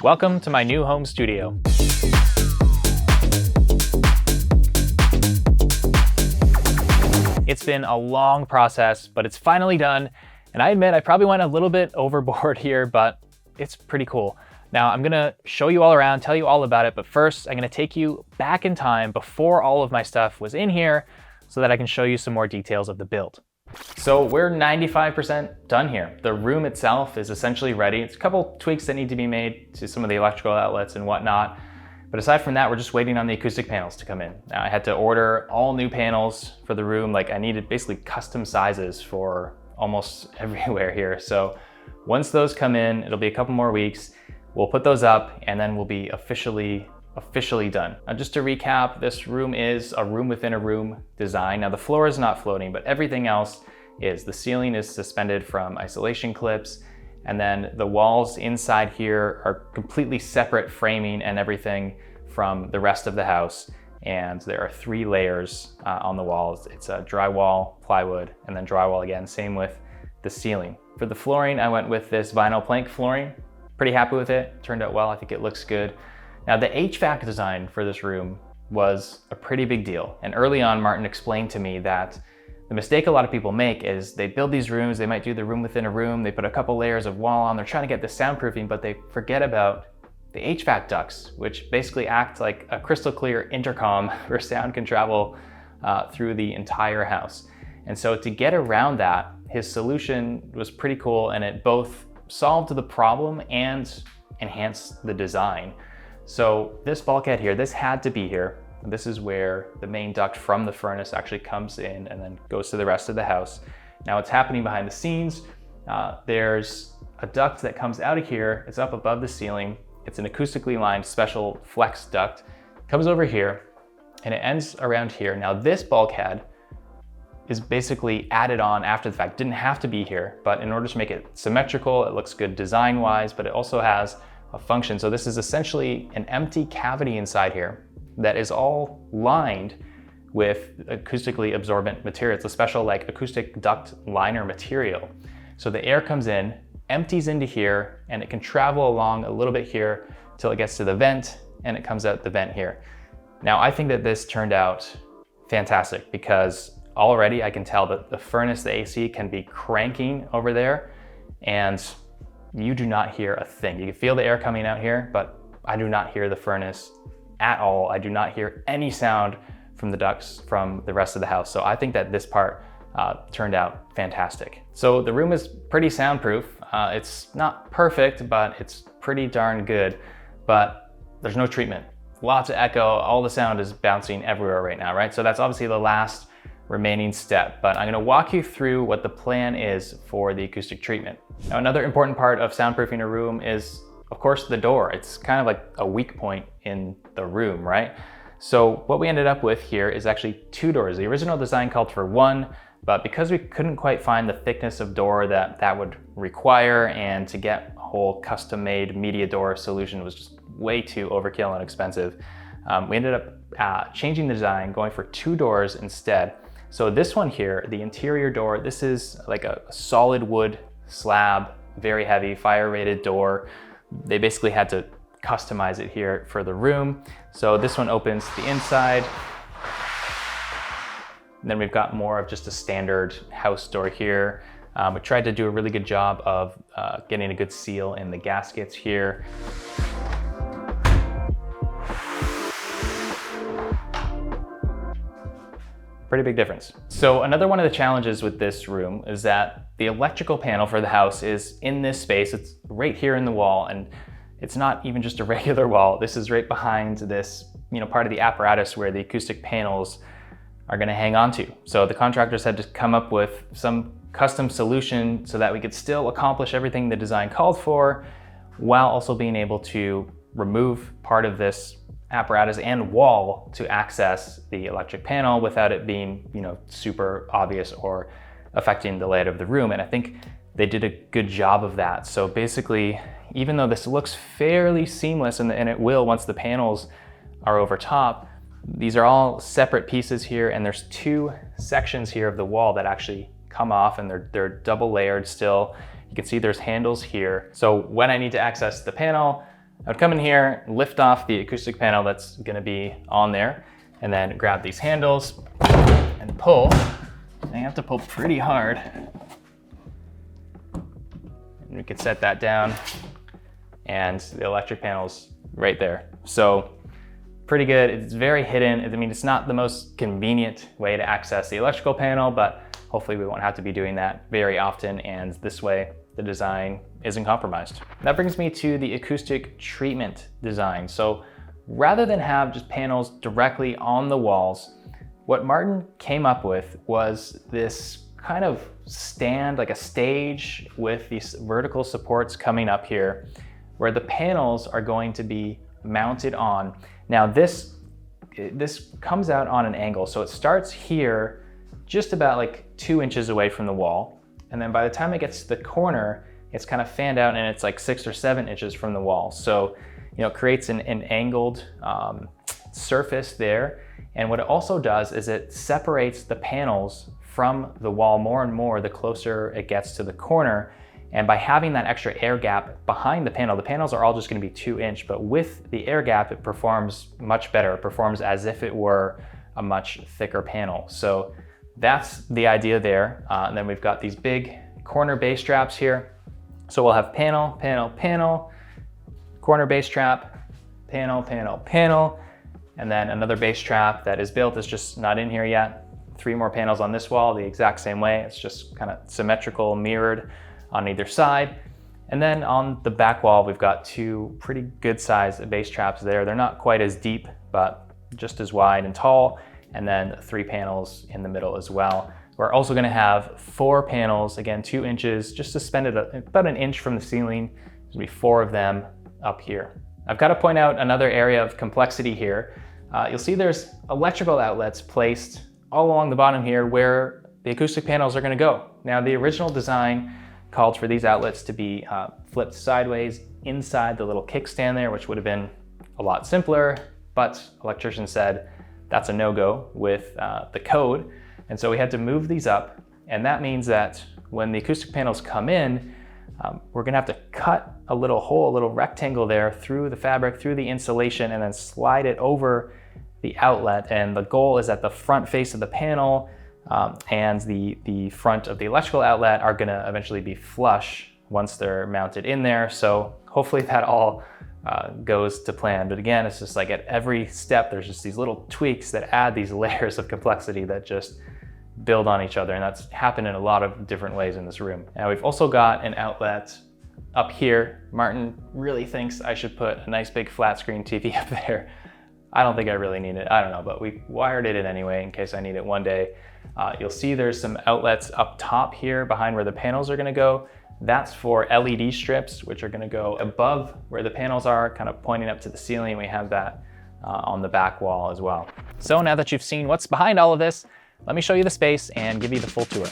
Welcome to my new home studio. It's been a long process, but it's finally done. And I admit I probably went a little bit overboard here, but it's pretty cool. Now I'm gonna show you all around, tell you all about it, but first I'm gonna take you back in time before all of my stuff was in here so that I can show you some more details of the build. So we're 95% done here. The room itself is essentially ready. It's a couple tweaks that need to be made to some of the electrical outlets and whatnot. But aside from that, we're just waiting on the acoustic panels to come in. Now I had to order all new panels for the room. Like I needed basically custom sizes for almost everywhere here. So once those come in, it'll be a couple more weeks. We'll put those up and then we'll be officially done. Now just to recap, this room is a room within a room design. Now the floor is not floating, but everything else is. The ceiling is suspended from isolation clips, and then the walls inside here are completely separate framing and everything from the rest of the house. And there are 3 layers on the walls. It's a drywall, plywood, and then drywall again. Same with the ceiling. For the flooring, I went with this vinyl plank flooring. Pretty happy with it. Turned out well. I think it looks good. Now the HVAC design for this room was a pretty big deal. And early on, Martin explained to me that the mistake a lot of people make is they build these rooms, they might do the room within a room, they put a couple layers of wall on, they're trying to get the soundproofing, but they forget about the HVAC ducts, which basically act like a crystal clear intercom where sound can travel through the entire house. And so to get around that, his solution was pretty cool, and it both solved the problem and enhanced the design. So this bulkhead here, this had to be here. This is where the main duct from the furnace actually comes in and then goes to the rest of the house. Now what's happening behind the scenes, there's a duct that comes out of here. It's up above the ceiling. It's an acoustically lined special flex duct. It comes over here and it ends around here. Now this bulkhead is basically added on after the fact. Didn't have to be here, but in order to make it symmetrical, it looks good design-wise, but it also has a function. So this is essentially an empty cavity inside here that is all lined with acoustically absorbent material. It's a special like acoustic duct liner material. So the air comes in, empties into here, and it can travel along a little bit here till it gets to the vent, and it comes out the vent here. Now I think that this turned out fantastic because already I can tell that the furnace, the AC, can be cranking over there, and you do not hear a thing. You can feel the air coming out here, but I do not hear the furnace at all. I do not hear any sound from the ducts from the rest of the house. So I think that this part turned out fantastic. So the room is pretty soundproof. It's not perfect, but it's pretty darn good. But there's no treatment. Lots of echo, all the sound is bouncing everywhere right now, right? So that's obviously the last remaining step, but I'm gonna walk you through what the plan is for the acoustic treatment. Now, another important part of soundproofing a room is, of course, the door. It's kind of like a weak point in the room, right? So what we ended up with here is actually 2 doors. The original design called for 1, but because we couldn't quite find the thickness of door that would require, and to get a whole custom-made media door solution was just way too overkill and expensive, we ended up changing the design, going for 2 doors instead. So this one here, the interior door, this is like a solid wood slab, very heavy, fire-rated door. They basically had to customize it here for the room. So this one opens the inside. And then we've got more of just a standard house door here. We tried to do a really good job of getting a good seal in the gaskets here. Pretty big difference. So another one of the challenges with this room is that the electrical panel for the house is in this space. It's right here in the wall, and it's not even just a regular wall. This is right behind this, part of the apparatus where the acoustic panels are gonna hang onto. So the contractors had to come up with some custom solution so that we could still accomplish everything the design called for, while also being able to remove part of this apparatus and wall to access the electric panel without it being, super obvious or affecting the layout of the room. And I think they did a good job of that. So basically, even though this looks fairly seamless, and it will once the panels are over top, these are all separate pieces here, and there's 2 sections here of the wall that actually come off, and they're double layered still. You can see there's handles here. So when I need to access the panel, I would come in here, lift off the acoustic panel that's gonna be on there, and then grab these handles and pull. And you have to pull pretty hard. And we could set that down, and the electric panel's right there. So pretty good. It's very hidden. I mean, it's not the most convenient way to access the electrical panel, but hopefully we won't have to be doing that very often, and this way the design isn't compromised. That brings me to the acoustic treatment design. So rather than have just panels directly on the walls, what Martin came up with was this kind of stand, like a stage with these vertical supports coming up here, where the panels are going to be mounted on. Now this comes out on an angle. So it starts here, just about like 2 inches away from the wall. And then by the time it gets to the corner, it's kind of fanned out and it's like 6 or 7 inches from the wall. So, you know, it creates an angled surface there. And what it also does is it separates the panels from the wall more and more the closer it gets to the corner. And by having that extra air gap behind the panels are all just gonna be 2 inch, but with the air gap, it performs much better. It performs as if it were a much thicker panel. So that's the idea there. And then we've got these big corner bass traps here. So we'll have panel, panel, panel, corner bass trap, panel, panel, panel, and then another bass trap that is built, is just not in here yet. 3 more panels on this wall the exact same way. It's just kind of symmetrical, mirrored on either side. And then on the back wall, we've got 2 pretty good sized bass traps there. They're not quite as deep, but just as wide and tall. And then 3 panels in the middle as well. We're also gonna have 4 panels, again, 2 inches, just suspended about an inch from the ceiling. There's gonna be 4 of them up here. I've got to point out another area of complexity here. You'll see there's electrical outlets placed all along the bottom here where the acoustic panels are gonna go. Now, the original design called for these outlets to be flipped sideways inside the little kickstand there, which would have been a lot simpler, but electricians said that's a no-go with the code. And so we had to move these up. And that means that when the acoustic panels come in, we're gonna have to cut a little hole, a little rectangle there through the fabric, through the insulation, and then slide it over the outlet. And the goal is that the front face of the panel and the front of the electrical outlet are gonna eventually be flush once they're mounted in there. So hopefully that all goes to plan. But again, it's just like at every step, there's just these little tweaks that add these layers of complexity that just build on each other. And that's happened in a lot of different ways in this room. Now we've also got an outlet up here. Martin really thinks I should put a nice big flat screen TV up there. I don't think I really need it. I don't know, but we wired it in anyway in case I need it one day. You'll see there's some outlets up top here behind where the panels are gonna go. That's for LED strips, which are gonna go above where the panels are, kind of pointing up to the ceiling. We have that on the back wall as well. So now that you've seen what's behind all of this, let me show you the space and give you the full tour.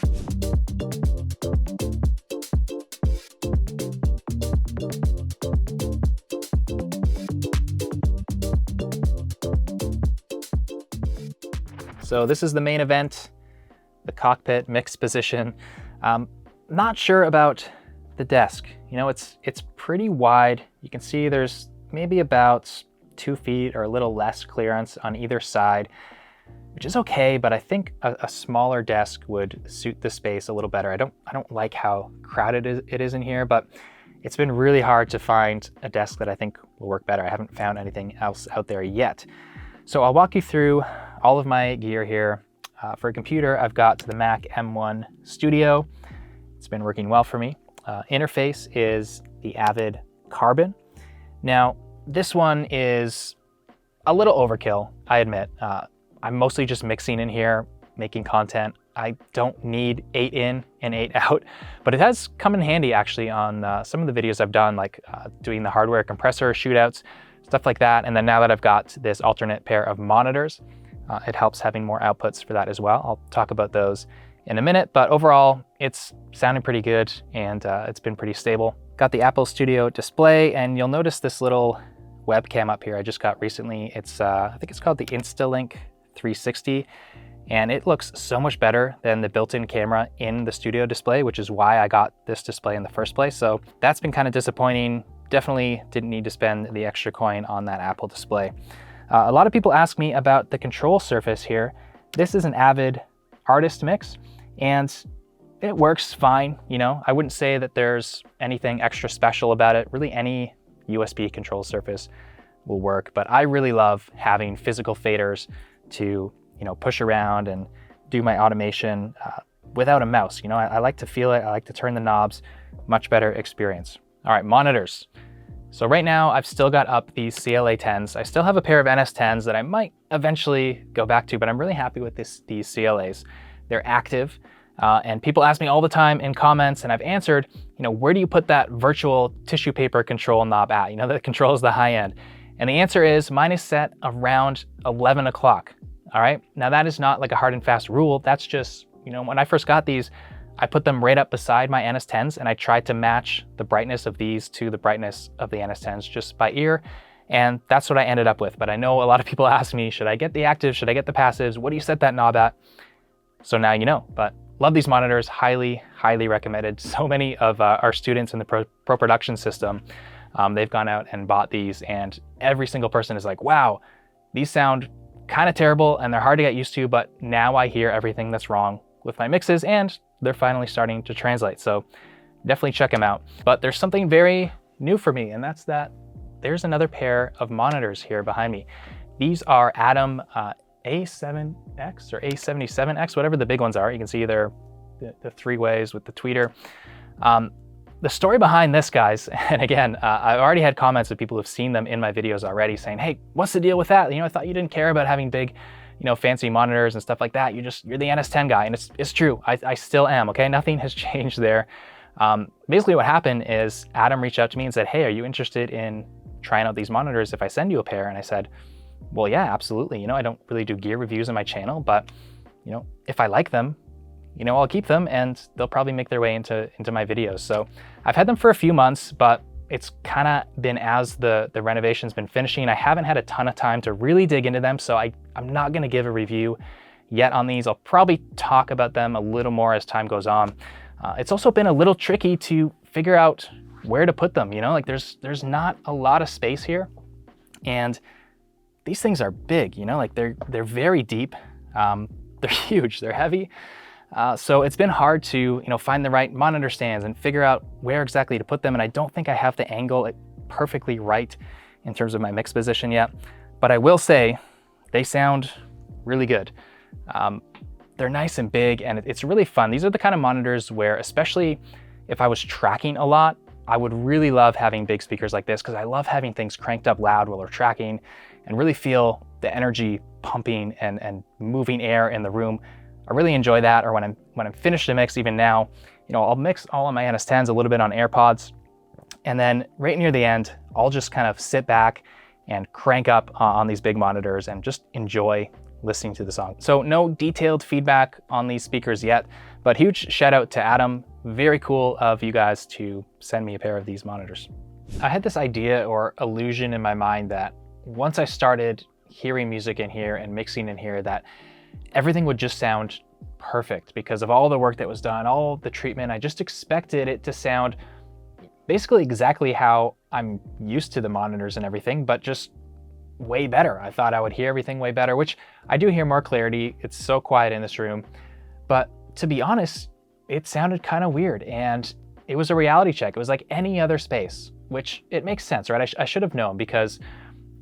So this is the main event, the cockpit mixed position. Not sure about the desk. You know, it's pretty wide. You can see there's maybe about 2 feet or a little less clearance on either side, which is okay, but I think a smaller desk would suit the space a little better. I don't like how crowded it is in here, but it's been really hard to find a desk that I think will work better. I haven't found anything else out there yet. So I'll walk you through all of my gear here. For a computer, I've got the Mac M1 Studio. It's been working well for me. Interface is the Avid Carbon. Now, this one is a little overkill, I admit. I'm mostly just mixing in here, making content. I don't need 8 in and 8 out, but it has come in handy actually on some of the videos I've done, like doing the hardware compressor shootouts, stuff like that. And then now that I've got this alternate pair of monitors, it helps having more outputs for that as well. I'll talk about those in a minute, but overall, it's sounding pretty good and it's been pretty stable. Got the Apple Studio display, and you'll notice this little webcam up here I just got recently. It's I think it's called the Instalink 360, and it looks so much better than the built-in camera in the studio display, which is why I got this display in the first place. So that's been kind of disappointing definitely didn't need to spend the extra coin on that Apple display. A lot of people ask me about the control surface here. This is an Avid Artist Mix, and it works fine. You know, I wouldn't say that there's anything extra special about it. Really, any USB control surface will work, but I really love having physical faders to, you know, push around and do my automation without a mouse. You know, I like to feel it. I like to turn the knobs. Much better experience. All right, monitors. So right now I've still got up these CLA 10s. I still have a pair of NS 10s that I might eventually go back to, but I'm really happy with these CLAs. They're active, and people ask me all the time in comments, and I've answered, you know, where do you put that virtual tissue paper control knob at? You know, that controls the high end. And the answer is mine is set around 11 o'clock. All right. Now that is not like a hard and fast rule. That's just, you know, when I first got these, I put them right up beside my NS10s, and I tried to match the brightness of these to the brightness of the NS10s just by ear. And that's what I ended up with. But I know a lot of people ask me, should I get the active? Should I get the passives? What do you set that knob at? So now you know, but love these monitors, highly, highly recommended. So many of our students in the pro production system, they've gone out and bought these, and every single person is like, wow, these sound kind of terrible and they're hard to get used to, but now I hear everything that's wrong with my mixes, and they're finally starting to translate. So definitely check them out. But there's something very new for me, and that's that there's another pair of monitors here behind me. These are Atom A7X or A77X, whatever the big ones are. You can see they're the three ways with the tweeter. The story behind this, guys, and again, I've already had comments of people who've seen them in my videos already saying, hey, what's the deal with that? You know, I thought you didn't care about having big, you know, fancy monitors and stuff like that. You're the NS10 guy, and it's true. I still am, okay? Nothing has changed there. Basically what happened is Adam reached out to me and said, hey, are you interested in trying out these monitors if I send you a pair? And I said, well, yeah, absolutely. You know, I don't really do gear reviews on my channel, but, you know, if I like them, you know, I'll keep them, and they'll probably make their way into my videos. So I've had them for a few months, but it's kind of been as the renovation's been finishing. I haven't had a ton of time to really dig into them, so I'm not gonna give a review yet on these. I'll probably talk about them a little more as time goes on. It's also been a little tricky to figure out where to put them, you know, like there's not a lot of space here, and these things are big, you know, like they're very deep, they're huge, they're heavy. So it's been hard to, you know, find the right monitor stands and figure out where exactly to put them. And I don't think I have the angle perfectly right in terms of my mix position yet, but I will say they sound really good. They're nice and big, and it's really fun. These are the kind of monitors where, especially if I was tracking a lot, I would really love having big speakers like this, because I love having things cranked up loud while we're tracking and really feel the energy pumping and moving air in the room. I really enjoy that. Or when I'm finished a mix, even now, you know, I'll mix all of my NS10s a little bit on AirPods, and then right near the end, I'll just kind of sit back and crank up on these big monitors and just enjoy listening to the song. So no detailed feedback on these speakers yet, but huge shout out to Adam. Very cool of you guys to send me a pair of these monitors. I had this idea or illusion in my mind that once I started hearing music in here and mixing in here, that everything would just sound perfect because of all the work that was done, all the treatment. I just expected it to sound basically exactly how I'm used to the monitors and everything, but just way better. I thought I would hear everything way better, which I do hear more clarity. It's so quiet in this room. But to be honest, it sounded kind of weird, and it was a reality check. It was like any other space, which it makes sense, right? I should have known, because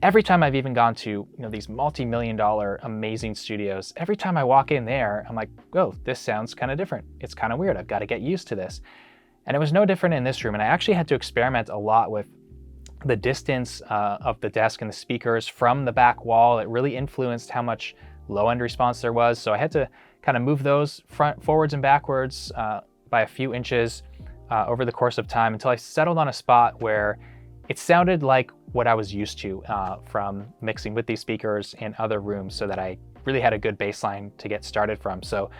every time I've even gone to, you know, these multi-million-dollar amazing studios, every time I walk in there, I'm like, oh, this sounds kind of different. It's kind of weird. I've got to get used to this. And it was no different in this room. And I actually had to experiment a lot with the distance of the desk and the speakers from the back wall. It really influenced how much low-end response there was. So I had to kind of move those forwards and backwards by a few inches over the course of time until I settled on a spot where it sounded like what I was used to from mixing with these speakers in other rooms, so that I really had a good baseline to get started from. So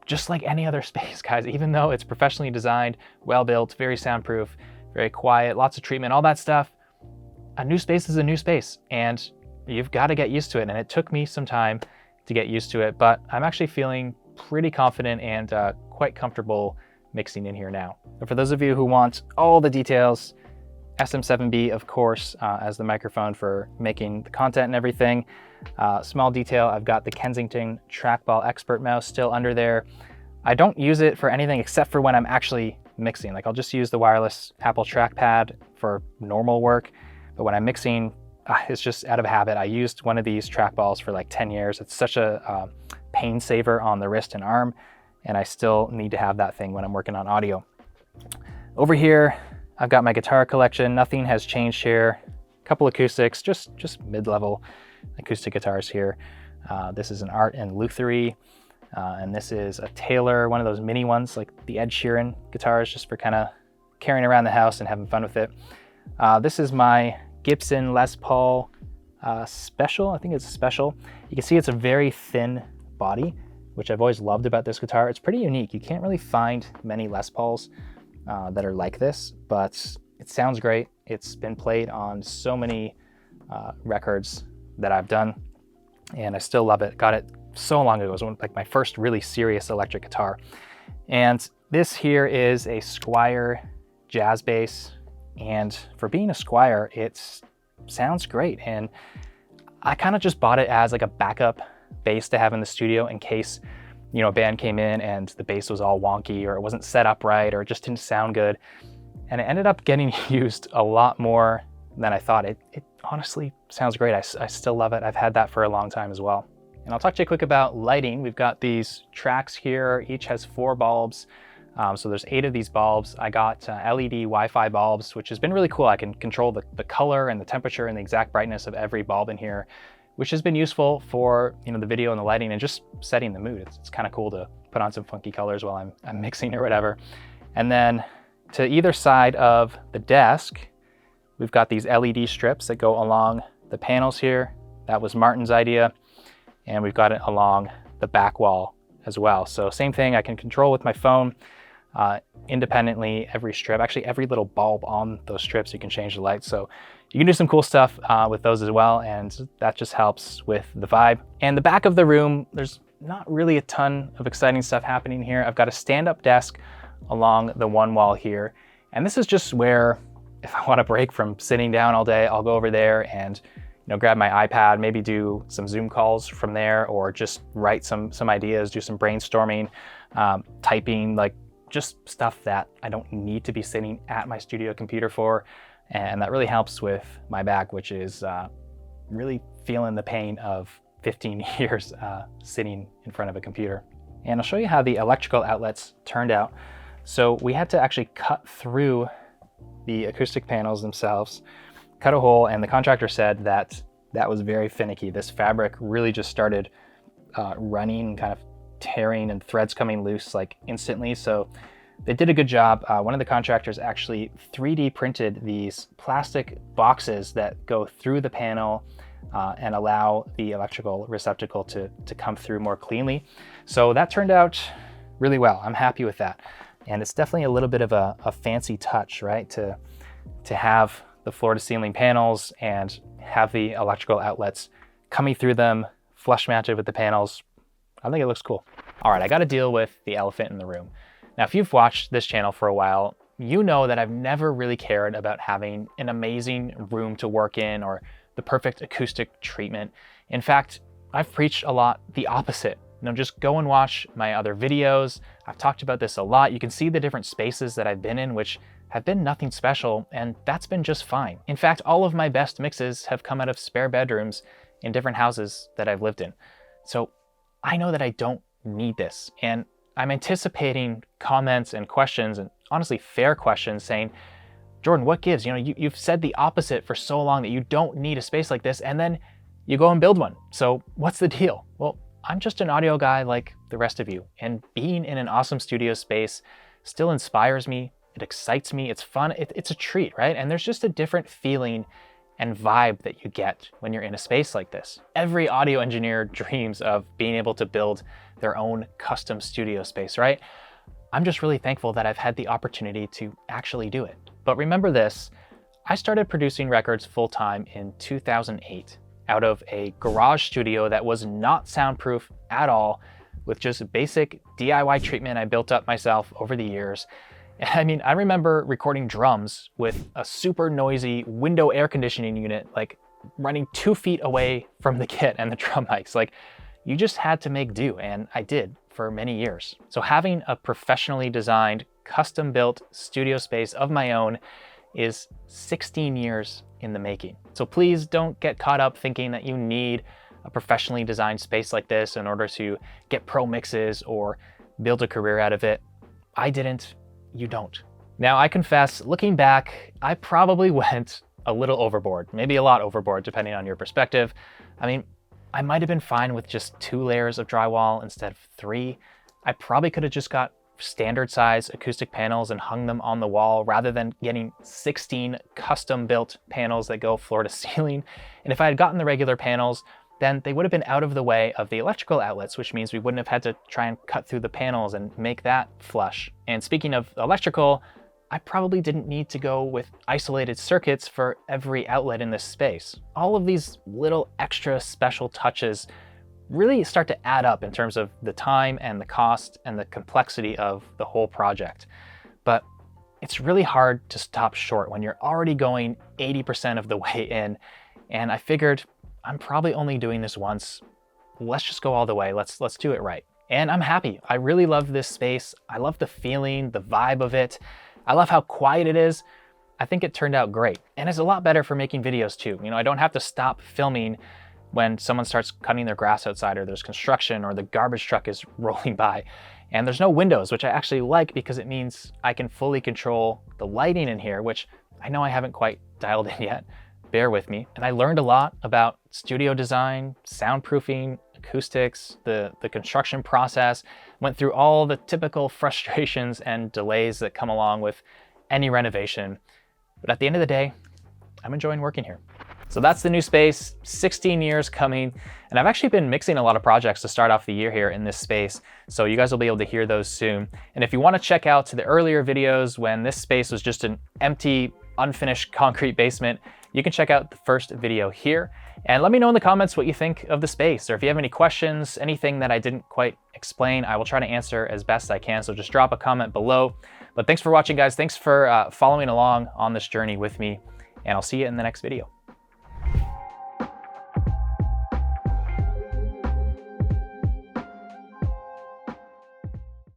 just like any other space, guys, even though it's professionally designed, well-built, very soundproof, very quiet, lots of treatment, all that stuff, a new space is a new space, and you've got to get used to it. And it took me some time to get used to it, but I'm actually feeling pretty confident and quite comfortable mixing in here now. But for those of you who want all the details, SM7B, of course, as the microphone for making the content and everything. Small detail, I've got the Kensington Trackball Expert mouse still under there. I don't use it for anything except for when I'm actually mixing. Like I'll just use the wireless Apple trackpad for normal work, but when I'm mixing, it's just out of habit. I used one of these trackballs for like 10 years. It's such a pain saver on the wrist and arm, and I still need to have that thing when I'm working on audio. Over here, I've got my guitar collection. Nothing has changed here. A couple acoustics, just mid-level acoustic guitars here. This is an Art and Lutherie, and this is a Taylor, one of those mini ones, like the Ed Sheeran guitars, just for kind of carrying around the house and having fun with it. This is my Gibson Les Paul Special. I think it's a Special. You can see it's a very thin body, which I've always loved about this guitar. It's pretty unique. You can't really find many Les Pauls that are like this, but it sounds great. It's been played on so many records that I've done, and I still love it. Got it so long ago. It was like my first really serious electric guitar. And this here is a Squier jazz bass, and for being a Squier, it sounds great. And I kind of just bought it as like a backup bass to have in the studio in case, you know, a band came in and the bass was all wonky, or it wasn't set up right, or it just didn't sound good. And it ended up getting used a lot more than I thought. It honestly sounds great. I still love it. I've had that for a long time as well. And I'll talk to you quick about lighting. We've got these tracks here. Each has 4 bulbs. So there's 8 of these bulbs. I got LED Wi-Fi bulbs, which has been really cool. I can control the color and the temperature and the exact brightness of every bulb in here, which has been useful for, you know, the video and the lighting and just setting the mood. It's kind of cool to put on some funky colors while I'm mixing or whatever. And then to either side of the desk, we've got these LED strips that go along the panels here. That was Martin's idea. And we've got it along the back wall as well. So same thing, I can control with my phone independently every strip, actually every little bulb on those strips, you can change the light. So you can do some cool stuff with those as well, and that just helps with the vibe. And the back of the room, there's not really a ton of exciting stuff happening here. I've got a stand-up desk along the one wall here, and this is just where, if I want a break from sitting down all day, I'll go over there and, you know, grab my iPad, maybe do some Zoom calls from there, or just write some ideas, do some brainstorming, typing, like just stuff that I don't need to be sitting at my studio computer for. And that really helps with my back, which is really feeling the pain of 15 years sitting in front of a computer. And I'll show you how the electrical outlets turned out. So we had to actually cut through the acoustic panels themselves, cut a hole, and the contractor said that that was very finicky. This fabric really just started running, kind of tearing, and threads coming loose like instantly. So they did a good job. One of the contractors actually 3D printed these plastic boxes that go through the panel and allow the electrical receptacle to come through more cleanly. So that turned out really well. I'm happy with that. And it's definitely a little bit of a fancy touch, right? To have the floor to ceiling panels and have the electrical outlets coming through them, flush mounted with the panels. I think it looks cool. All right, I got to deal with the elephant in the room. Now, if you've watched this channel for a while, you know that I've never really cared about having an amazing room to work in or the perfect acoustic treatment. In fact, I've preached a lot the opposite. You know, just go and watch my other videos. I've talked about this a lot. You can see the different spaces that I've been in, which have been nothing special, and that's been just fine. In fact, all of my best mixes have come out of spare bedrooms in different houses that I've lived in. So I know that I don't need this, and I'm anticipating comments and questions, and honestly fair questions, saying, Jordan, what gives? You know, you've said the opposite for so long, that you don't need a space like this, and then you go and build one. So what's the deal? Well, I'm just an audio guy like the rest of you, and being in an awesome studio space still inspires me. It excites me. It's fun. It's a treat, right? And there's just a different feeling and vibe that you get when you're in a space like this. Every audio engineer dreams of being able to build their own custom studio space, right? I'm just really thankful that I've had the opportunity to actually do it. But remember this, I started producing records full-time in 2008 out of a garage studio that was not soundproof at all, with just basic DIY treatment I built up myself over the years. I mean, I remember recording drums with a super noisy window air conditioning unit, like running 2 feet away from the kit and the drum mics. Like, you just had to make do, and I did for many years. So having a professionally designed, custom-built studio space of my own is 16 years in the making. So please don't get caught up thinking that you need a professionally designed space like this in order to get pro mixes or build a career out of it. I didn't, you don't. Now, I confess, looking back, I probably went a little overboard, maybe a lot overboard, depending on your perspective. I mean, I might have been fine with just 2 layers of drywall instead of 3. I probably could have just got standard size acoustic panels and hung them on the wall rather than getting 16 custom built panels that go floor to ceiling. And if I had gotten the regular panels, then they would have been out of the way of the electrical outlets, which means we wouldn't have had to try and cut through the panels and make that flush. And speaking of electrical, I probably didn't need to go with isolated circuits for every outlet in this space. All of these little extra special touches really start to add up in terms of the time and the cost and the complexity of the whole project. But it's really hard to stop short when you're already going 80% of the way in. And I figured, I'm probably only doing this once. Let's just go all the way. Let's do it right. And I'm happy. I really love this space. I love the feeling, the vibe of it. I love how quiet it is. I think it turned out great. And it's a lot better for making videos too. You know, I don't have to stop filming when someone starts cutting their grass outside, or there's construction, or the garbage truck is rolling by. And there's no windows, which I actually like because it means I can fully control the lighting in here, which I know I haven't quite dialed in yet. Bear with me. And I learned a lot about studio design, soundproofing, acoustics, the construction process, went through all the typical frustrations and delays that come along with any renovation. But at the end of the day, I'm enjoying working here. So that's the new space, 16 years coming. And I've actually been mixing a lot of projects to start off the year here in this space. So you guys will be able to hear those soon. And if you want to check out the earlier videos when this space was just an empty, unfinished concrete basement, you can check out the first video here. And let me know in the comments what you think of the space, or if you have any questions, anything that I didn't quite explain, I will try to answer as best I can. So just drop a comment below. But thanks for watching, guys. Thanks for following along on this journey with me, and I'll see you in the next video.